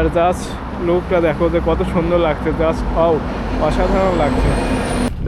আর just লুকটা দেখো যে কত সুন্দর লাগছে, জাস্ট অসাধারণ লাগছে।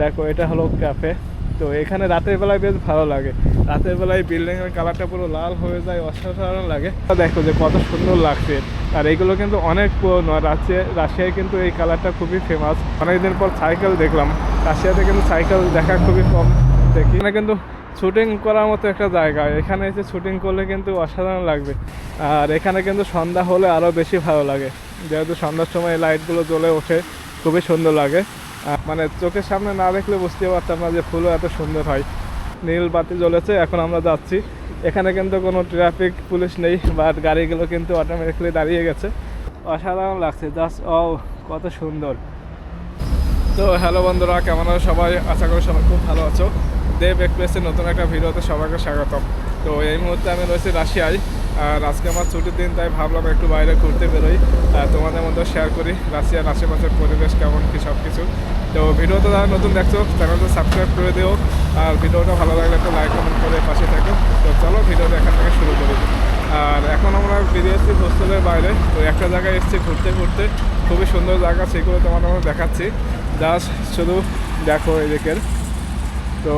দেখো এটা হলো ক্যাফে। তো এখানে রাতের বেলায় বেশ ভালো লাগে, রাতের বেলায় বিল্ডিংয়ের কালারটা পুরো লাল হয়ে যায়, অসাধারণ লাগে। দেখো যে কত সুন্দর লাগছে। আর এইগুলো কিন্তু অনেক পুরনো, রাশিয়ায় কিন্তু এই কালারটা খুবই ফেমাস। অনেকদিন পর সাইকেল দেখলাম, রাশিয়াতে কিন্তু সাইকেল দেখা খুবই কম দেখি। এখানে কিন্তু শুটিং করার মতো একটা জায়গা, এখানে এসে শুটিং করলে কিন্তু অসাধারণ লাগবে। আর এখানে কিন্তু সন্ধ্যা হলে আরও বেশি ভালো লাগে, যেহেতু সন্ধ্যার সময় এই লাইটগুলো জ্বলে ওঠে, খুবই সুন্দর লাগে। মানে চোখের সামনে না দেখলে বুঝতে পারতাম না যে ফুলও এত সুন্দর হয়। নীল বাতি জ্বলেছে, এখন আমরা যাচ্ছি। এখানে কিন্তু কোনো ট্রাফিক পুলিশ নেই, বাট গাড়িগুলো কিন্তু অটোমেটিকলি দাঁড়িয়ে গেছে। অসাধারণ লাগছে, জাস্ট কত সুন্দর। তো হ্যালো বন্ধুরা, কেমন আছো সবাই? আশা করি সবাই খুব ভালো আছো। দেব এক্সপ্রেসের নতুন একটা ভিডিওতে সবাইকে স্বাগতম। তো এই মুহূর্তে আমি রয়েছি রাশিয়ায়, আর আজকে আমার ছুটির দিন, তাই ভাবলাম একটু বাইরে ঘুরতে বেরোই, তোমাদের মধ্যে শেয়ার করি রাশিয়ার আশেপাশের পরিবেশ কেমন কি সব কিছু। তো ভিডিওটা যারা নতুন দেখছো চ্যানেলটা সাবস্ক্রাইব করে দিও, আর ভিডিওটা ভালো লাগলে একটু লাইক কমেন্ট করে পাশে থাকো। তো চলো ভিডিওটা এখান থেকে শুরু করি। আর এখন আমরা বেরিয়ে এসেছি হোস্টেলের বাইরে। তো একটা জায়গায় এসেছি ঘুরতে ঘুরতে, খুবই সুন্দর জায়গা, সেগুলো তোমাদের আমরা দেখাচ্ছি। জাস্ট শুধু দেখো এই দিকের। তো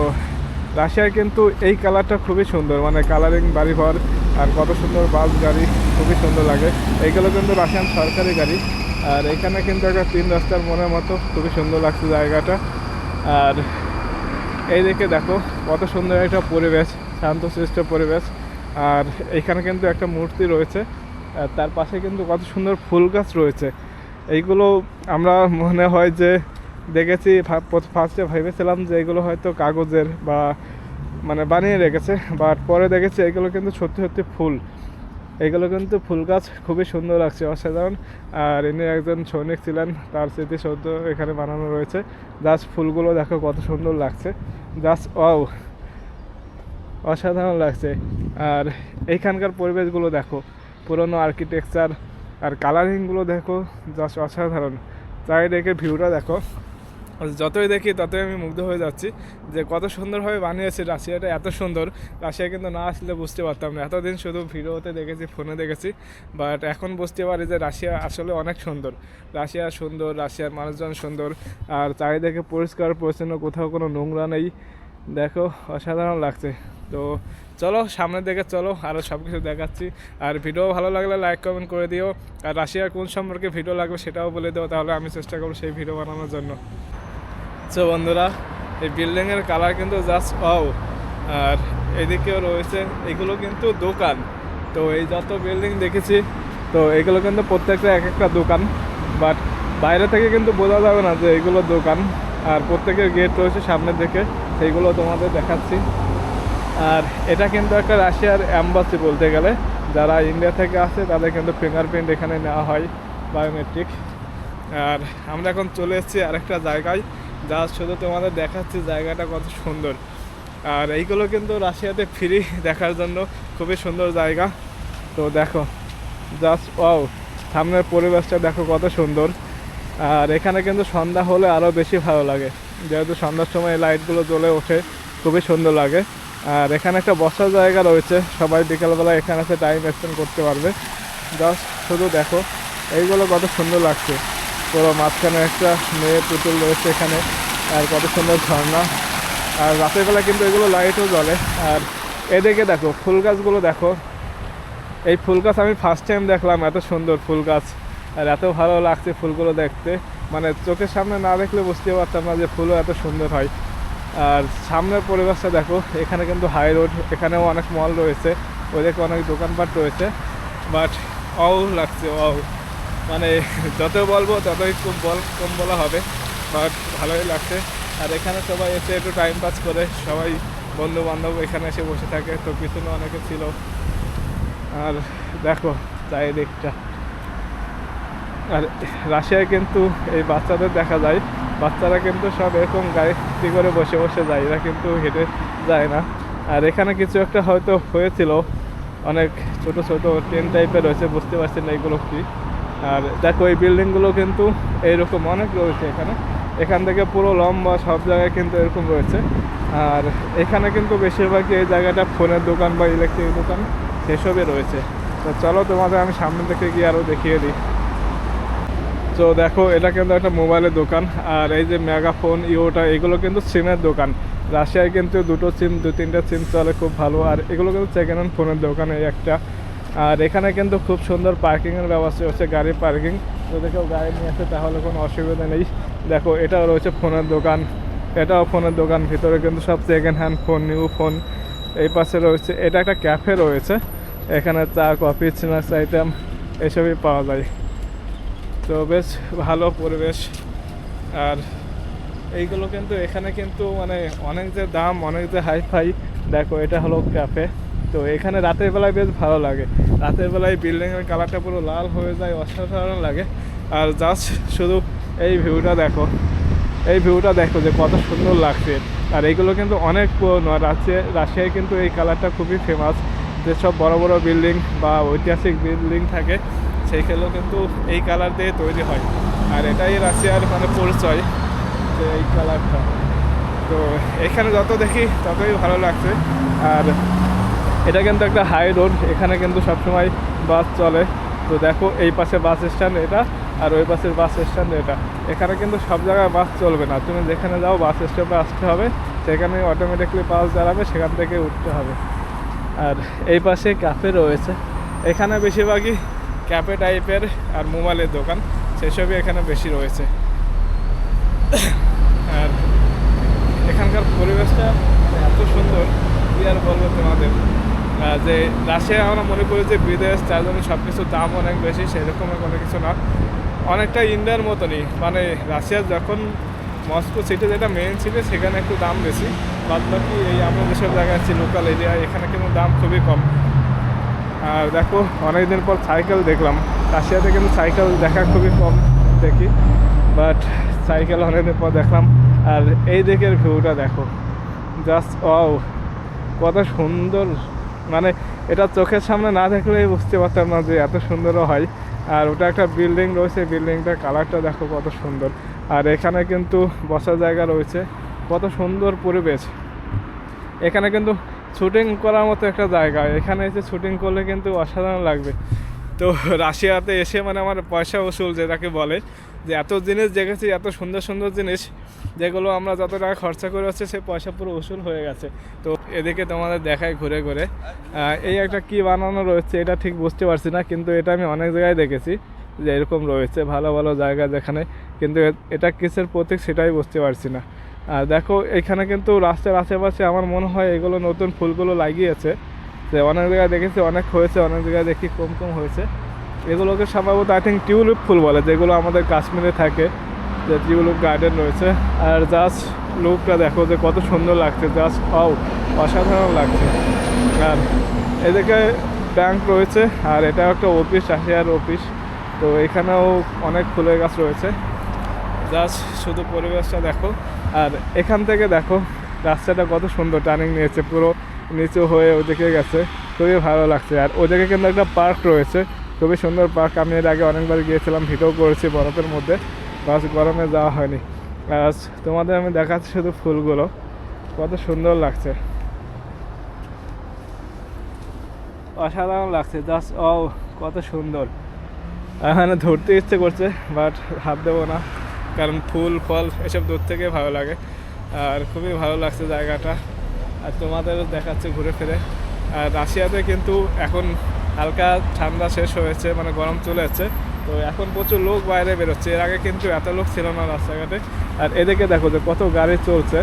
রাশিয়ায় কিন্তু এই কালারটা খুবই সুন্দর, মানে কালারিং বাড়িঘর আর কত সুন্দর বাস গাড়ি, খুবই সুন্দর লাগে। এইগুলো কিন্তু রাশিয়ান সরকারি গাড়ি। আর এখানে কিন্তু একটা 3 রাস্তার মনের মতো, খুবই সুন্দর লাগছে জায়গাটা। আর এই দিকে দেখো কত সুন্দর একটা পরিবেশ, শান্তশিষ্ট পরিবেশ। আর এখানে কিন্তু একটা মূর্তি রয়েছে, আর তার পাশে কিন্তু কত সুন্দর ফুল গাছ রয়েছে। এইগুলো আমরা মনে হয় যে দেখেছি, ফার্স্টে ভেবেছিলাম যে এগুলো হয়তো কাগজের বা মানে বানিয়ে রেখেছে, বাট পরে দেখেছি এগুলো কিন্তু সত্যি সত্যি ফুল। এগুলো কিন্তু ফুল গাছ, খুবই সুন্দর লাগছে, অসাধারণ। আর ইনি একজন সৈনিক ছিলেন, তার স্মৃতিসৌধ এখানে বানানো রয়েছে। জাস্ট ফুলগুলো দেখো কত সুন্দর লাগছে, জাস্ট অসাধারণ লাগছে। আর এইখানকার পরিবেশগুলো দেখো, পুরনো আর্কিটেকচার আর কালারিংগুলো দেখো, জাস্ট অসাধারণ। চারিদিকে ভিউটা দেখো, যতই দেখি ততই আমি মুগ্ধ হয়ে যাচ্ছি যে কত সুন্দরভাবে বানিয়েছে। রাশিয়াটা এত সুন্দর, রাশিয়া কিন্তু না আসলে বুঝতে পারতাম না। এতদিন শুধু ভিডিওতে দেখেছি, ফোনে দেখেছি, বাট এখন বুঝতে পারি যে রাশিয়া আসলে অনেক সুন্দর। রাশিয়া সুন্দর, রাশিয়ার মানুষজন সুন্দর, আর চারিদিকে পরিষ্কার পরিচ্ছন্ন, কোথাও কোনো নোংরা নেই। দেখো অসাধারণ লাগছে। তো চলো সামনের দিকে চলো, আরও সব কিছু দেখাচ্ছি। আর ভিডিও ভালো লাগলে লাইক কমেন্ট করে দিও, আর রাশিয়ার কোন সম্পর্কে ভিডিও লাগবে সেটাও বলে দিও, তাহলে আমি চেষ্টা করবো সেই ভিডিও বানানোর জন্য। তো বন্ধুরা, এই বিল্ডিংয়ের কালার কিন্তু জাস্ট আর এদিকেও রয়েছে, এগুলো কিন্তু দোকান। তো এই যত বিল্ডিং দেখেছি, তো এগুলো কিন্তু প্রত্যেকটা এক একটা দোকান, বাট বাইরে থেকে কিন্তু বোঝা যাবে না যে এগুলো দোকান। আর প্রত্যেকের গেট রয়েছে সামনের দিকে, সেইগুলো তোমাদের দেখাচ্ছি। আর এটা কিন্তু একটা রাশিয়ার অ্যাম্বাসি বলতে গেলে, যারা ইন্ডিয়া থেকে আসে তাদের কিন্তু ফিঙ্গারপ্রিন্ট এখানে নেওয়া হয়, বায়োমেট্রিক। আর আমরা এখন চলে এসেছি আরেকটা জায়গায়, যা শুধু তোমাদের দেখাচ্ছি জায়গাটা কত সুন্দর। আর এইগুলো কিন্তু রাশিয়াতে ফ্রি দেখার জন্য, খুবই সুন্দর জায়গা। তো দেখো জাস্ট সামনের পরিবেশটা দেখো কত সুন্দর। আর এখানে কিন্তু সন্ধ্যা হলে আরও বেশি ভালো লাগে, যেহেতু সন্ধ্যার সময় এই লাইটগুলো জ্বলে ওঠে, খুবই সুন্দর লাগে। আর এখানে একটা বসার জায়গা রয়েছে, সবাই বিকালবেলা এখানে এসে টাইম স্পেন্ড করতে পারবে। জাস্ট শুধু দেখো এইগুলো কত সুন্দর লাগছে। পুরো মাঝখানে একটা মেয়ে পুতুল রয়েছে এখানে, আর কত সুন্দর ঝর্ণা। আর রাতের বেলা কিন্তু এগুলো লাইটও জ্বলে। আর এদিকে দেখো ফুল গাছগুলো দেখো, এই ফুল গাছ আমি ফার্স্ট টাইম দেখলাম, এত সুন্দর ফুল গাছ, আর এত ভালো লাগছে ফুলগুলো দেখতে। মানে চোখের সামনে না দেখলে বুঝতে পারতাম না যে ফুলও এত সুন্দর হয়। আর সামনের পরিবেশটা দেখো, এখানে কিন্তু হাই রোড, এখানেও অনেক মল রয়েছে, ওইদিকে অনেক দোকানপাট রয়েছে, বাট লাগছে মানে যত বলবো ততই কম বলা হবে, বাট ভালোই লাগছে। আর এখানে সবাই এসে একটু টাইম পাস করে, সবাই বন্ধু বান্ধব এখানে এসে বসে থাকে। তো পিছনে অনেকে ছিল। আর দেখো চারিদিকটা। আর রাশিয়ায় কিন্তু এই বাচ্চাদের দেখা যায়, বাচ্চারা কিন্তু সব এরকম গাড়ি করে বসে বসে যায়, এরা কিন্তু হেঁটে যায় না। আর এখানে কিছু একটা হয়তো হয়েছিল, অনেক ছোট ছোট ট্রেন টাইপের রয়েছে, বুঝতে পারছি না এগুলো কি। আর দেখো এই বিল্ডিংগুলো কিন্তু এইরকম অনেক রয়েছে এখানে, এখান থেকে পুরো লম্বা সব জায়গায় কিন্তু এরকম রয়েছে। আর এখানে কিন্তু বেশিরভাগই এই জায়গাটা ফোনের দোকান বা ইলেকট্রিক দোকান সেসবই রয়েছে। তো চলো তোমাদের আমি সামনে থেকে গিয়ে আরও দেখিয়ে দিই। তো দেখো এটা কিন্তু একটা মোবাইলের দোকান, আর এই যে মেগাফোন ইওটা এগুলো কিন্তু সিমের দোকান। রাশিয়ায় কিন্তু দুটো সিম, দু তিনটা সিম চলে খুব ভালো, আর এগুলো কিন্তু সেকেন্ড হ্যান্ড ফোনের দোকান এই একটা। আর এখানে কিন্তু খুব সুন্দর পার্কিংয়ের ব্যবস্থা হচ্ছে, গাড়ি পার্কিং, যদি কেউ গাড়ি নিয়ে আসে তাহলে কোনো অসুবিধা নেই। দেখো এটাও রয়েছে ফোনের দোকান, এটাও ফোনের দোকান, ভিতরে কিন্তু সব second hand phone, new phone. এই পাশে রয়েছে এটা একটা ক্যাফে রয়েছে, এখানে চা কফি স্ন্যাক্স আইটেম এসবই পাওয়া যায়। তো বেশ ভালো পরিবেশ। আর এইগুলো কিন্তু এখানে কিন্তু মানে অনেক যে দাম, অনেক যে হাই ফাই। দেখো এটা হলো ক্যাফে। তো এখানে রাতের বেলায় বেশ ভালো লাগে, রাতের বেলায় বিল্ডিংয়ের কালারটা পুরো লাল হয়ে যায়, অসাধারণ লাগে। আর জাস্ট শুধু এই ভিউটা দেখো, এই ভিউটা দেখো যে কত সুন্দর লাগছে। আর এইগুলো কিন্তু অনেক পুরনো, রাশিয়ায় কিন্তু এই কালারটা খুবই ফেমাস। যেসব বড় বড় বিল্ডিং বা ঐতিহাসিক বিল্ডিং থাকে সেইগুলো কিন্তু এই কালার দিয়ে তৈরি হয়। আর এটাই রাশিয়ার মানে পরিচয়, যে এই কালারটা। তো এখানে যত দেখি ততই ভালো লাগছে। আর এটা কিন্তু একটা হাই রোড, এখানে কিন্তু সবসময় বাস চলে। তো দেখো এই পাশে বাস স্ট্যান্ড এটা, আর ওই পাশের বাস স্ট্যান্ড এটা। এখানে কিন্তু সব জায়গায় বাস চলবে না, তুমি যেখানে যাও বাস স্টপে আসতে হবে, সেখানে অটোমেটিকলি বাস দাঁড়াবে, সেখান থেকে উঠতে হবে। আর এই পাশে ক্যাফে রয়েছে, এখানে বেশিরভাগই ক্যাফে টাইপের আর মোবাইলের দোকান সেসবই এখানে বেশি রয়েছে। আর এখানকার পরিবেশটা এত সুন্দর, কি আর বলবো তোমাদের। যে রাশিয়া আমরা মনে করি যে বিদেশ, তার জন্য সব কিছুর দাম অনেক বেশি, সেরকম কোনো কিছু না। অনেকটা ইন্ডিয়ার মতনই, মানে রাশিয়ার যখন মস্কো সিটি যেটা মেইন সিটি সেখানে একটু দাম বেশি, বাদ বাকি এই আমরা যেসব জায়গায় আছি লোকাল এরিয়া এখানে কিন্তু দাম খুবই কম। আর দেখো অনেকদিন পর সাইকেল দেখলাম, রাশিয়াতে কিন্তু সাইকেল দেখা খুবই কম দেখি, বাট সাইকেল অনেকদিন পর দেখলাম। আর এই দিকের ভিউটা দেখো, জাস্ট ওয়াও, কত সুন্দর। মানে এটা চোখের সামনে না দেখলেই বুঝতে পারতাম না যে এত সুন্দরও হয়। আর ওটা একটা বিল্ডিং রয়েছে, বিল্ডিংটার কালারটা দেখো কত সুন্দর। আর এখানে কিন্তু বসার জায়গা রয়েছে, কত সুন্দর পরিবেশ। এখানে কিন্তু শুটিং করার মতো একটা জায়গা, এখানে এসে শুটিং করলে কিন্তু অসাধারণ লাগবে। তো রাশিয়াতে এসে মানে আমার পয়সা উসুল যেটাকে বলে, যে এত জিনিস দেখেছি, এত সুন্দর সুন্দর জিনিস, যেগুলো আমরা যত টাকা খরচা করে হচ্ছে সে পয়সা পুরো উসুল হয়ে গেছে। তো এদিকে তোমাদের দেখায় ঘুরে ঘুরে। এই একটা কি বানানো রয়েছে এটা ঠিক বুঝতে পারছি না, কিন্তু এটা আমি অনেক জায়গায় দেখেছি যে এরকম রয়েছে ভালো ভালো জায়গা যেখানে, কিন্তু এটা কিসের প্রতীক সেটাই বুঝতে পারছি না। আর দেখো এখানে কিন্তু রাস্তার আশেপাশে আমার মনে হয় এগুলো নতুন ফুলগুলো লাগিয়েছে, যে অনেক জায়গায় দেখেছি অনেক হয়েছে, অনেক জায়গায় দেখি কম কম হয়েছে। এগুলোকে সম্ভবত আই থিঙ্ক টিউলিপ ফুল বলে, যেগুলো আমাদের কাশ্মীরে থাকে, যে টিউলিপ গার্ডেন রয়েছে। আর জাস্ট লুকটা দেখো যে কত সুন্দর লাগছে, জাস্ট অসাধারণ লাগছে। আর এদিকে ব্যাংক রয়েছে, আর এটা একটা অফিস, রাশিয়ার অফিস। তো এখানেও অনেক ফুলের গাছ রয়েছে, জাস্ট শুধু পরিবেশটা দেখো। আর এখান থেকে দেখো রাস্তাটা কত সুন্দর টার্নিং নিয়েছে, পুরো নিচু হয়ে ওদিকে গেছে, খুবই ভালো লাগছে। আর ওদিকে কিন্তু একটা পার্ক রয়েছে, খুবই সুন্দর পার্ক। আমি এর আগে অনেকবার গিয়েছিলাম, ভিডিও করেছি বরফের মধ্যে, বাস গরমে যাওয়া হয়নি। আর তোমাদের আমি দেখাচ্ছি শুধু ফুলগুলো, কত সুন্দর লাগছে, অসাধারণ লাগছে, জাস্ট কত সুন্দর। এখানে ধরতে ইচ্ছে করছে, বাট হাত দেবো না, কারণ ফুল ফল এসব দূর থেকে ভালো লাগে। আর খুবই ভালো লাগছে জায়গাটা। আর তোমাদেরও দেখাচ্ছে ঘুরে ফিরে। আর রাশিয়াতে কিন্তু এখন হালকা ঠান্ডা শেষ হয়েছে, মানে গরম চলে যাচ্ছে, তো এখন প্রচুর লোক বাইরে বেরোচ্ছে। এর আগে কিন্তু এত লোক ছিল না রাস্তাঘাটে। আর এদিকে দেখো যে কত গাড়ি চলছে,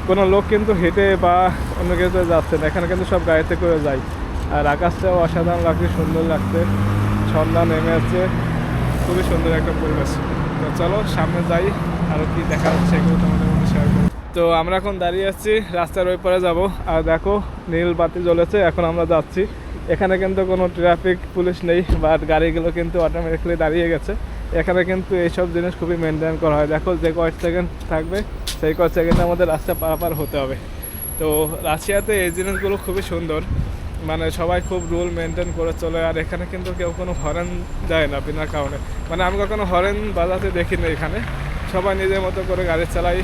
কোনো লোক কিন্তু হেঁটে বা অন্য কিছুতে যাচ্ছে না, এখানে কিন্তু সব গাড়িতে করে যায়। আর আকাশটাও অসাধারণ লাগছে, সুন্দর লাগছে, সন্ধ্যা নেমে যাচ্ছে, খুবই সুন্দর একটা পরিবেশ। তো চলো সামনে যাই, আরও কি দেখা যাচ্ছে এগুলো তোমাদের মধ্যে শেয়ার করবো। তো আমরা এখন দাঁড়িয়ে আছি, রাস্তার ওই পারে যাবো। আর দেখো নীল বাতি জ্বলেছে, এখন আমরা যাচ্ছি। এখানে কিন্তু কোনো ট্রাফিক পুলিশ নেই, বাট গাড়িগুলো কিন্তু অটোমেটিকলি দাঁড়িয়ে গেছে। এখানে কিন্তু এইসব জিনিস খুবই মেনটেন করা হয়। দেখো যে কয়েক সেকেন্ড থাকবে, সেই কয়েক সেকেন্ডে আমাদের রাস্তা পারাপার হতে হবে। তো রাশিয়াতে এই জিনিসগুলো খুবই সুন্দর, মানে সবাই খুব রুল মেনটেন করে চলে। আর এখানে কিন্তু কেউ কোনো হরেন দেয় না বিনা কারণে, মানে আমি কখনো হরেন বাজাতে দেখিনি এখানে। সবাই নিজের মতো করে গাড়ি চালাই,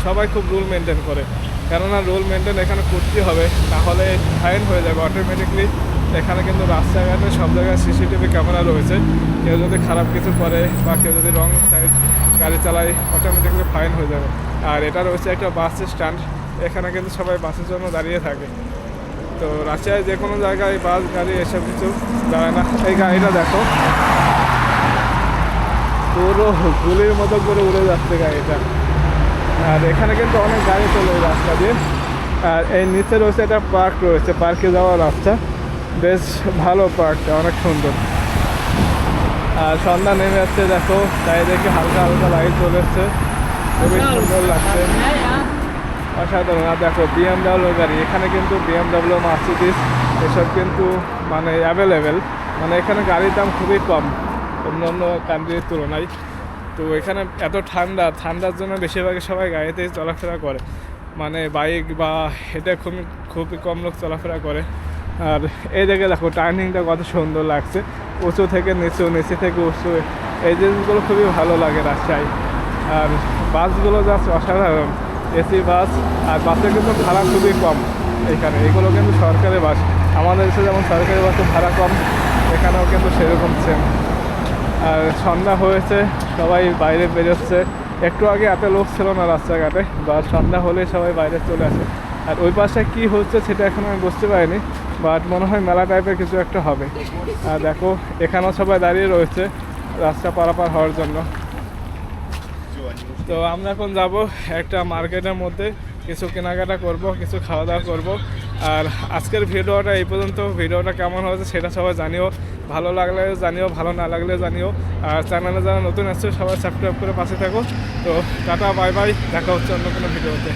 সবাই খুব রুল মেনটেন করে, কেননা রুল মেনটেন এখানে করতে হবে, তাহলে ফাইন হয়ে যাবে অটোমেটিকলি। এখানে কিন্তু রাস্তাঘাটে সব জায়গায় সিসিটিভি ক্যামেরা রয়েছে। কেউ যদি খারাপ কিছু করে বা কেউ যদি রং সাইড গাড়ি চালায় অটোমেটিকলি ফাইন হয়ে যাবে। আর এটা রয়েছে একটা বাস স্ট্যান্ড, এখানে কিন্তু সবাই বাসের জন্য দাঁড়িয়ে থাকে। তো রাশিয়ায় যে কোনো জায়গায় বাস গাড়ি এসব কিছু দাঁড়ায় না। এই গাড়িটা দেখো পুরো গুলির মতো করে উড়ে যাচ্ছে গাড়িটা। আর এখানে কিন্তু অনেক গাড়ি চলে এই রাস্তা দিয়ে। আর এই নিচে রয়েছে একটা পার্ক রয়েছে, পার্কে যাওয়ার রাস্তা বেশ ভালো, পার্কটা অনেক সুন্দর। আর সন্ধ্যা নেমে যাচ্ছে দেখো, তাই দেখে হালকা হালকা লাইট চলে এসছে, খুবই সুন্দর লাগছে, অসাধারণ। আর দেখো বিএমডাব্লিউ গাড়ি, এখানে কিন্তু বিএমডাব্লিউ, মার্সিডিজ এসব কিন্তু মানে অ্যাভেলেবেল। মানে এখানে গাড়ির দাম খুবই কম অন্য অন্য কান্ট্রির তুলনায়। তো এখানে এত ঠান্ডার জন্য বেশিরভাগই সবাই গাড়িতেই চলাফেরা করে, মানে বাইক বা হেঁটে খুবই কম লোক চলাফেরা করে। আর এই দিকে দেখো টার্নিংটা কত সুন্দর লাগছে, উঁচু থেকে নিচু, নিচু থেকে উঁচু, এই জিনিসগুলো খুবই ভালো লাগে রাজশাহী। আর বাসগুলো জাস্ট অসাধারণ, এসি বাস। আর বাসে কিন্তু ভাড়া খুবই কম এখানে, এগুলো কিন্তু সরকারি বাস। আমাদের দেশে যেমন সরকারি বাসে ভাড়া কম, এখানেও কিন্তু সেরকম সেম। আর সন্ধ্যা হয়েছে, সবাই বাইরে বেরোচ্ছে। একটু আগে এত লোক ছিল না রাস্তাঘাটে, বা সন্ধ্যা হলে সবাই বাইরে চলে আসে। আর ওই পাশে কী হচ্ছে সেটা এখন আমি বুঝতে পারিনি, বাট মনে হয় মেলা টাইপের কিছু একটা হবে। আর দেখো এখানেও সবাই দাঁড়িয়ে রয়েছে রাস্তা পারাপার হওয়ার জন্য। তো আমরা এখন যাব একটা মার্কেটের মধ্যে, কিছু কেনাকাটা করব, কিছু খাওয়া দাওয়া করব। আর আজকের ভিডিওটা এই পর্যন্ত। ভিডিওটা কেমন হয়েছে সেটা সবাই জানিও, ভালো লাগলে জানিও, ভালো না লাগলে জানিও। আর চ্যানেলে যারা নতুন আসছে সবাই সাবস্ক্রাইব করে পাশে থাকো। তো টাটা, বাই বাই, দেখা হচ্ছে অন্য কোনো ভিডিওতে।